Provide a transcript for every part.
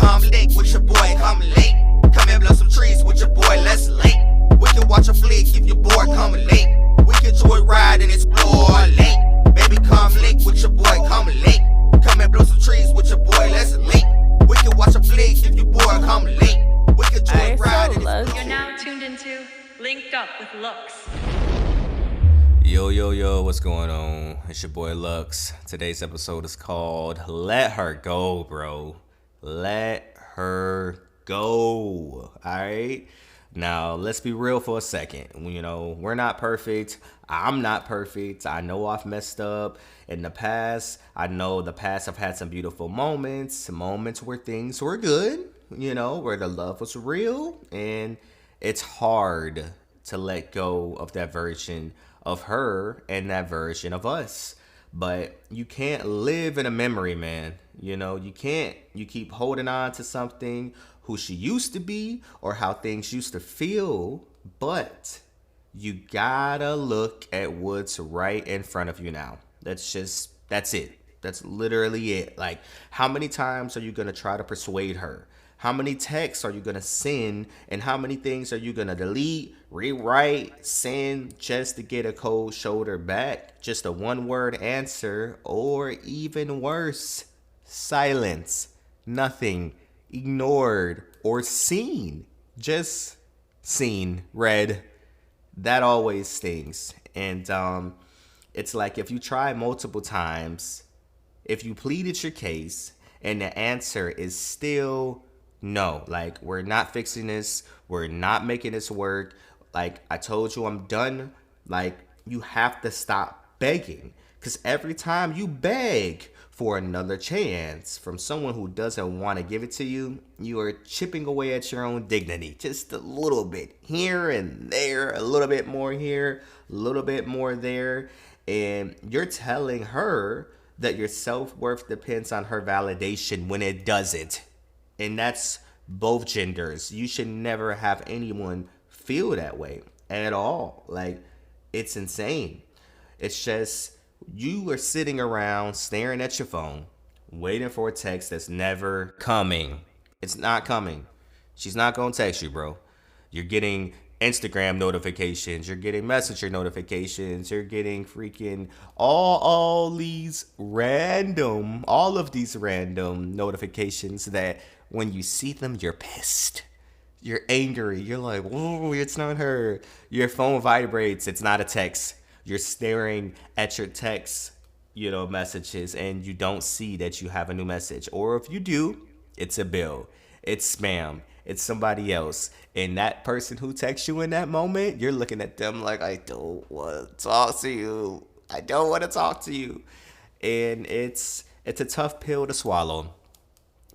come link with your boy, come link. Come and blow some trees with your boy, let's link. We can watch a flick if your boy come link. We can joyride and explore link. Baby, come link with your boy, come link. Come and blow some trees with your boy, let's link. We can watch a flick if your boy come link. We can joyride and explore. You're now tuned into Linked Up with Lux. Yo, what's going on? It's your boy Lux. Today's episode is called Let Her Go, Bro. Let her go. Alright? Now, let's be real for a second. You know, we're not perfect. I'm not perfect. I know I've messed up in the past. I know the past I've had some beautiful moments where things were good, you know, where the love was real. And it's hard to let go of that version of her and that version of us. But you can't live in a memory, man. You know, you can't. You keep holding on to something, who she used to be or how things used to feel. But you gotta look at what's right in front of you now. That's it. That's literally it. Like, how many times are you gonna try to persuade her? How many texts are you going to send, and how many things are you going to delete, rewrite, send just to get a cold shoulder back? Just a one-word answer, or even worse, silence, nothing, ignored, or seen. Just seen, read. That always stings. And it's like if you try multiple times, if you pleaded your case, and the answer is still no, like, we're not fixing this. We're not making this work. Like, I told you I'm done. Like, you have to stop begging. Because every time you beg for another chance from someone who doesn't want to give it to you, you are chipping away at your own dignity. Just a little bit here and there, a little bit more here, a little bit more there. And you're telling her that your self-worth depends on her validation when it doesn't. And that's both genders. You should never have anyone feel that way at all. Like, it's insane. It's just you are sitting around staring at your phone, waiting for a text that's never coming. It's not coming. She's not going to text you, bro. You're getting Instagram notifications. You're getting Messenger notifications. You're getting freaking all of these random notifications that when you see them, you're pissed. You're angry. You're like, whoa, it's not her. Your phone vibrates. It's not a text. You're staring at your text, messages, and you don't see that you have a new message. Or if you do, it's a bill. It's spam. It's somebody else. And that person who texts you in that moment, you're looking at them like, I don't want to talk to you. I don't want to talk to you. And it's a tough pill to swallow.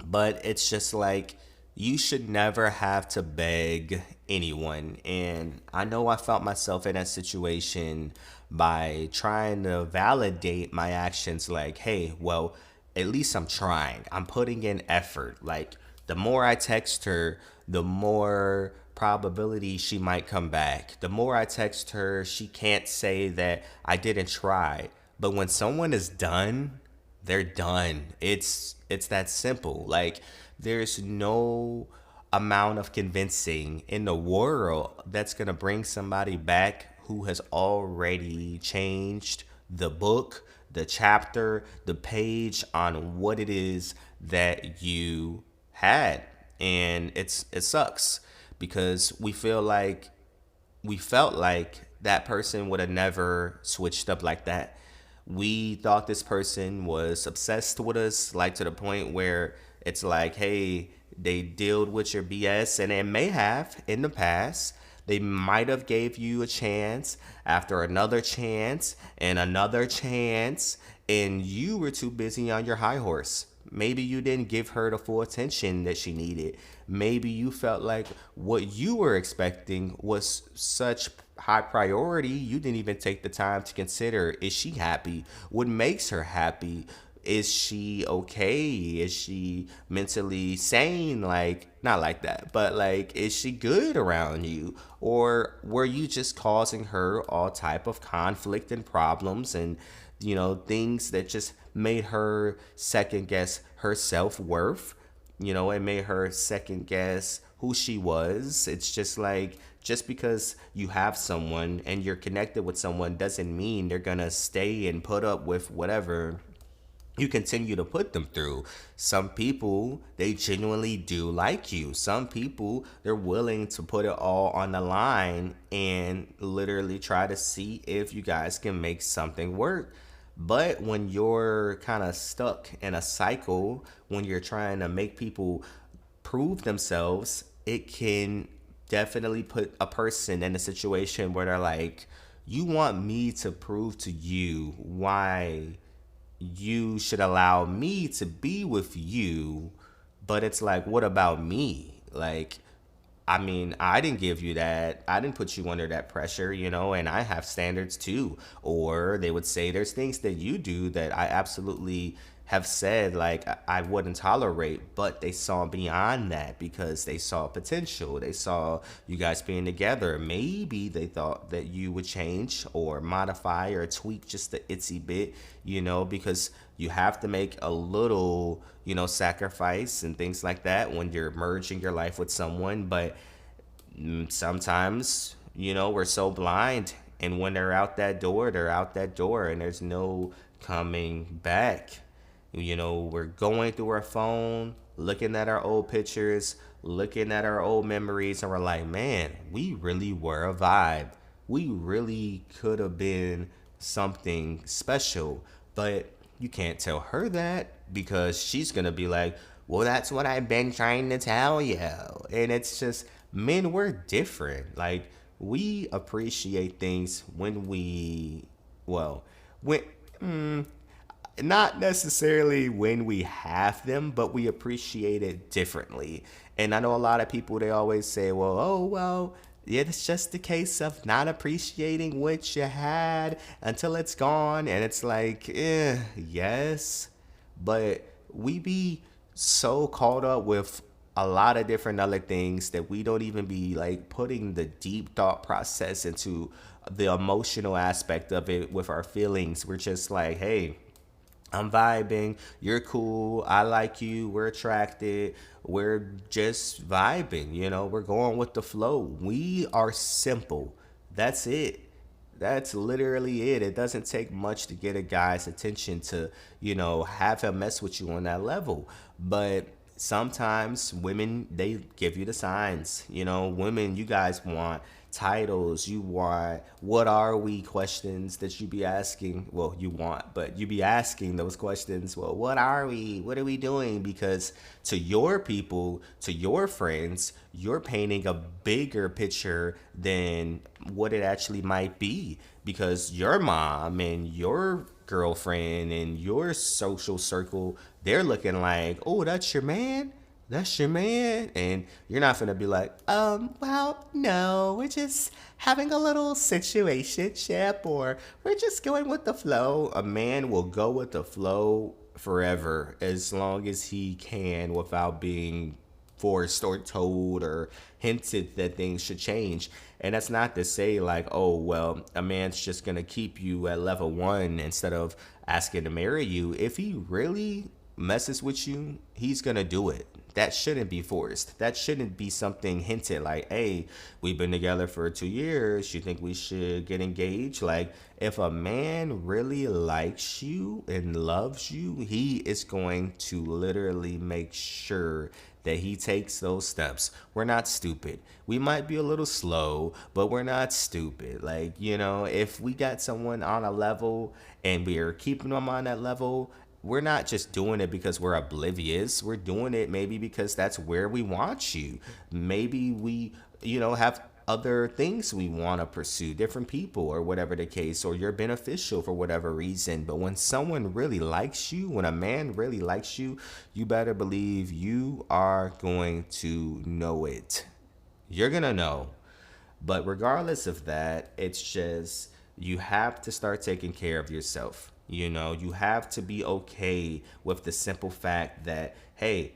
But it's just like, you should never have to beg anyone. And I know I felt myself in that situation by trying to validate my actions like, hey, well, at least I'm trying. I'm putting in effort. Like, the more I text her, the more probability she might come back. The more I text her, she can't say that I didn't try. But when someone is done, they're done. It's that simple. Like, there's no amount of convincing in the world that's going to bring somebody back who has already changed the book, the chapter, the page on what it is that you had. And it sucks because we felt like that person would have never switched up like that. We thought this person was obsessed with us, like to the point where it's like, hey, they dealt with your BS, and it may have in the past. They might have gave you a chance after another chance and another chance, and you were too busy on your high horse. Maybe you didn't give her the full attention that she needed. Maybe you felt like what you were expecting was such high priority, you didn't even take the time to consider, is she happy? What makes her happy? Is she okay? Is she mentally sane? Like, not like that, but like, is she good around you? Or were you just causing her all type of conflict and problems and, things that just made her second guess her self-worth? it made her second guess who she was. It's just like, just because you have someone and you're connected with someone doesn't mean they're gonna stay and put up with whatever you continue to put them through. Some people, they genuinely do like you. Some people, they're willing to put it all on the line and literally try to see if you guys can make something work. But when you're kind of stuck in a cycle, when you're trying to make people prove themselves, it can definitely put a person in a situation where they're like, you want me to prove to you why you should allow me to be with you, but it's like, what about me? Like, I mean, I didn't give you that. I didn't put you under that pressure, and I have standards too. Or they would say there's things that you do that I absolutely have said like I wouldn't tolerate, but they saw beyond that because they saw potential. They saw you guys being together. Maybe they thought that you would change or modify or tweak just the itsy bit, because you have to make a little, sacrifice and things like that when you're merging your life with someone. But sometimes, we're so blind, and when they're out that door, they're out that door, and there's no coming back. We're going through our phone, looking at our old pictures, looking at our old memories, and we're like, man, we really were a vibe. We really could have been something special. But you can't tell her that because she's going to be like, well, that's what I've been trying to tell you. And it's just, men, we're different. Like, we appreciate things when not necessarily when we have them, but we appreciate it differently. And I know a lot of people, they always say, well, oh, well, yeah, it's just a case of not appreciating what you had until it's gone. And it's like, yes, but we be so caught up with a lot of different other things that we don't even be like putting the deep thought process into the emotional aspect of it with our feelings. We're just like, hey, I'm vibing. You're cool. I like you. We're attracted. We're just vibing. We're going with the flow. We are simple. That's it. That's literally it. It doesn't take much to get a guy's attention to, have him mess with you on that level. But sometimes women, they give you the signs. Women, you guys want titles, you want what are we questions that you be asking. Well, but you be asking those questions. Well, what are we? What are we doing? Because to your people, to your friends, you're painting a bigger picture than what it actually might be, because your mom and your girlfriend and your social circle, they're looking like, oh, that's your man. That's your man. And you're not gonna be like, well, no, we're just having a little situationship, or we're just going with the flow. A man will go with the flow forever as long as he can without being forced or told or hinted that things should change. And that's not to say like, oh, well, a man's just gonna keep you at level 1 instead of asking to marry you. If he really messes with you, he's gonna do it. That shouldn't be forced. That shouldn't be something hinted like, hey, we've been together for 2 years. You think we should get engaged? Like, if a man really likes you and loves you, he is going to literally make sure that he takes those steps. We're not stupid. We might be a little slow, but we're not stupid. Like, if we got someone on a level and we're keeping them on that level, we're not just doing it because we're oblivious. We're doing it maybe because that's where we want you. Maybe we, have other things we want to pursue, different people or whatever the case, or you're beneficial for whatever reason. But when someone really likes you, when a man really likes you, you better believe you are going to know it. You're going to know. But regardless of that, it's just, you have to start taking care of yourself. You have to be okay with the simple fact that, hey,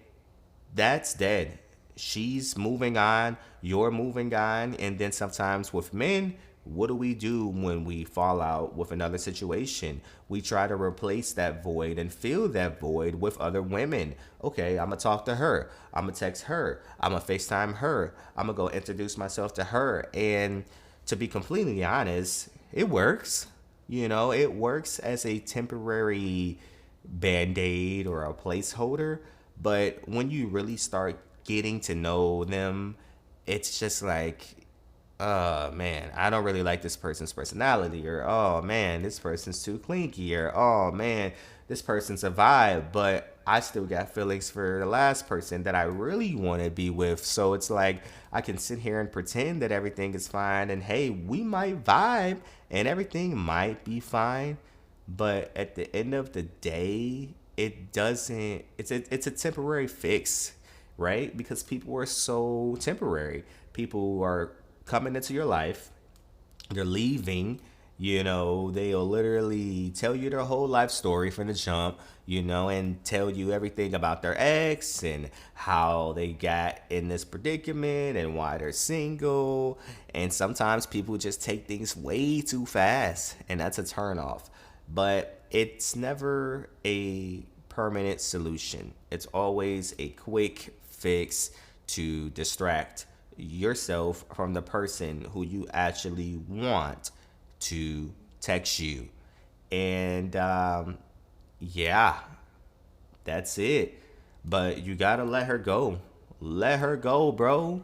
that's dead. She's moving on, you're moving on. And then sometimes with men, What do we do when we fall out with another situation? We try to replace that void and fill that void with other women. Okay, I'm gonna talk to her. I'm gonna text her. I'm gonna FaceTime her. I'm gonna go introduce myself to her. And to be completely honest, it works. It works as a temporary band aid or a placeholder. But when you really start getting to know them, it's just like, oh man, I don't really like this person's personality, or oh man, this person's too clinky, or oh man, this person's a vibe, but I still got feelings for the last person that I really want to be with. So it's like I can sit here and pretend that everything is fine, and hey, we might vibe and everything might be fine, but at the end of the day, it doesn't. It's a temporary fix, right? Because people are so temporary. People are coming into your life, they're leaving. They'll literally tell you their whole life story from the jump, and tell you everything about their ex and how they got in this predicament and why they're single. And sometimes people just take things way too fast, and that's a turnoff. But it's never a permanent solution. It's always a quick fix to distract yourself from the person who you actually want to text you. And yeah, that's it. But you gotta let her go. Let her go, bro.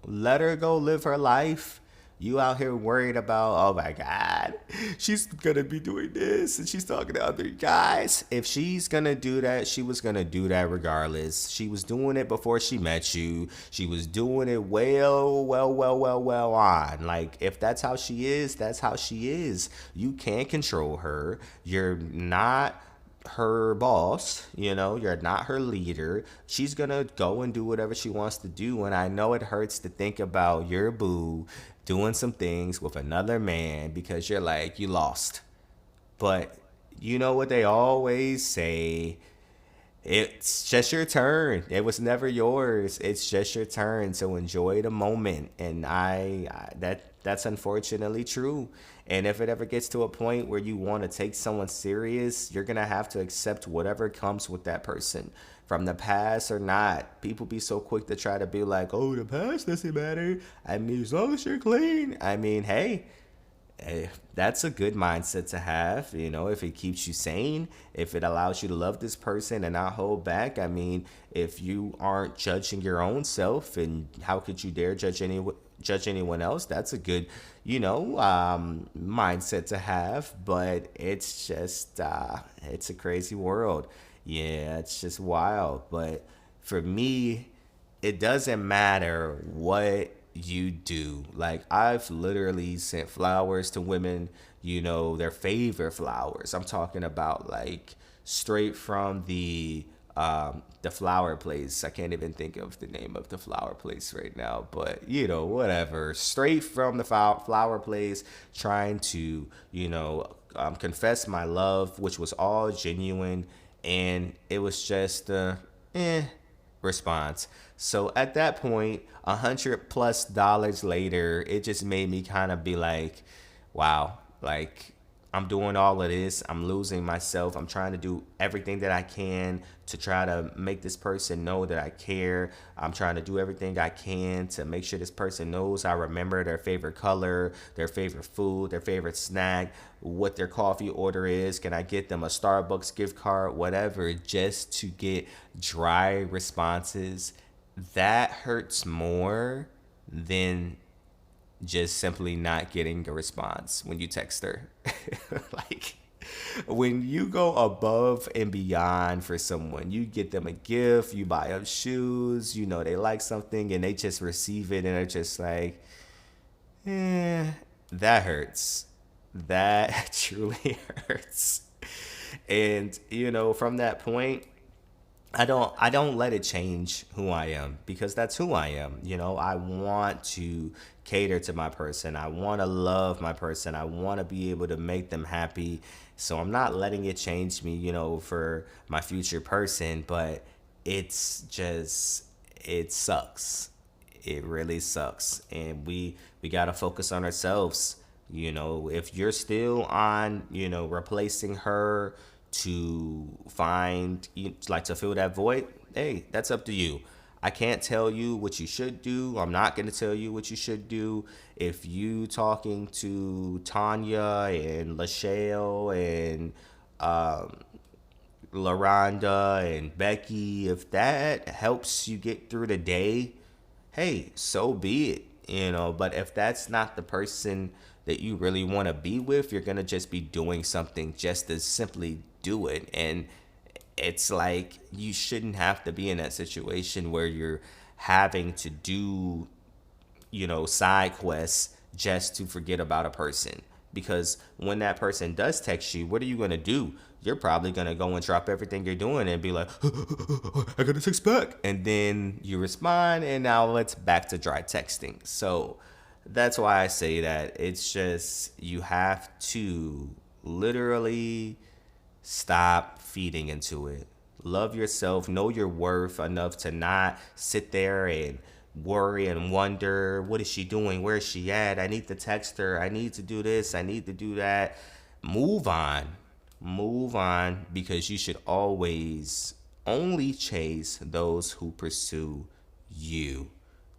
Let her go live her life. You out here worried about, oh my God, she's gonna be doing this and she's talking to other guys. If she's gonna do that, she was gonna do that regardless. She was doing it before she met you. She was doing it well on. Like, if that's how she is, that's how she is. You can't control her. You're not her boss, you're not her leader. She's gonna go and do whatever she wants to do, and I know it hurts to think about your boo doing some things with another man because you're like, you lost. But you know what they always say, it's just your turn. It was never yours. It's just your turn. So enjoy the moment. And that's unfortunately true. And if it ever gets to a point where you want to take someone serious, you're gonna have to accept whatever comes with that person, from the past or not. People be so quick to try to be like, oh, the past doesn't matter. I mean, as long as you're clean. I mean, hey, that's a good mindset to have, if it keeps you sane, if it allows you to love this person and not hold back. I mean, if you aren't judging your own self, and how could you dare judge anyone else? That's a good, mindset to have. But it's just, it's a crazy world. Yeah, it's just wild. But for me, it doesn't matter what you do. Like, I've literally sent flowers to women, their favorite flowers. I'm talking about like straight from the flower place. I can't even think of the name of the flower place right now, but whatever. Straight from the flower place, trying to, confess my love, which was all genuine, and it was just response. So at that point, $100+ later, it just made me kind of be like, wow, like, I'm doing all of this. I'm losing myself. I'm trying to do everything that I can to try to make this person know that I care. I'm trying to do everything I can to make sure this person knows I remember their favorite color, their favorite food, their favorite snack, what their coffee order is. Can I get them a Starbucks gift card, whatever, just to get dry responses? That hurts more than just simply not getting a response when you text her. Like, when you go above and beyond for someone, you get them a gift, you buy them shoes, they like something, and they just receive it and they're just like, that hurts. That truly hurts. And, from that point, I don't let it change who I am, because that's who I am. I want to cater to my person. I want to love my person. I want to be able to make them happy. So I'm not letting it change me, for my future person, but it sucks. It really sucks. And we got to focus on ourselves. If you're still on, replacing her to find, like to fill that void, hey, that's up to you. I can't tell you what you should do. I'm not going to tell you what you should do. If you talking to Tanya and Lachelle and LaRonda and Becky, if that helps you get through the day, hey, so be it. But if that's not the person that you really want to be with, you're going to just be doing something just to simply do it. And it's like you shouldn't have to be in that situation where you're having to do, side quests just to forget about a person. Because when that person does text you, what are you going to do? You're probably going to go and drop everything you're doing and be like, I got to text back. And then you respond, and now it's back to dry texting. So that's why I say that it's just, you have to literally stop feeding into it. Love yourself, know your worth enough to not sit there and worry and wonder, what is she doing? Where is she at? I need to text her. I need to do this. I need to do that. Move on. Move on, because you should always only chase those who pursue you.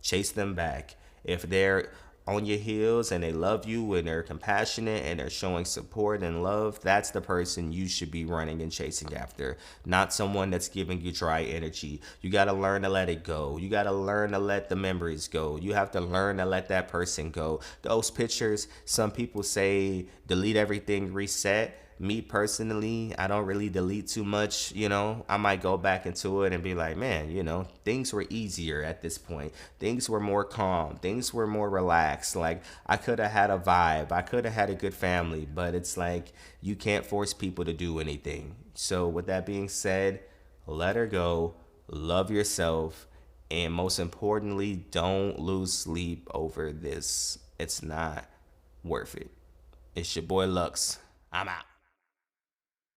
Chase them back. If they're on your heels and they love you and they're compassionate and they're showing support and love, that's the person you should be running and chasing after, not someone that's giving you dry energy. You got to learn to let it go. You got to learn to let the memories go. You have to learn to let that person go. Those pictures, some people say delete everything, reset. Me personally, I don't really delete too much. I might go back into it and be like, man, things were easier at this point. Things were more calm. Things were more relaxed. Like, I could have had a vibe. I could have had a good family, but it's like, you can't force people to do anything. So with that being said, let her go. Love yourself. And most importantly, don't lose sleep over this. It's not worth it. It's your boy Lux. I'm out.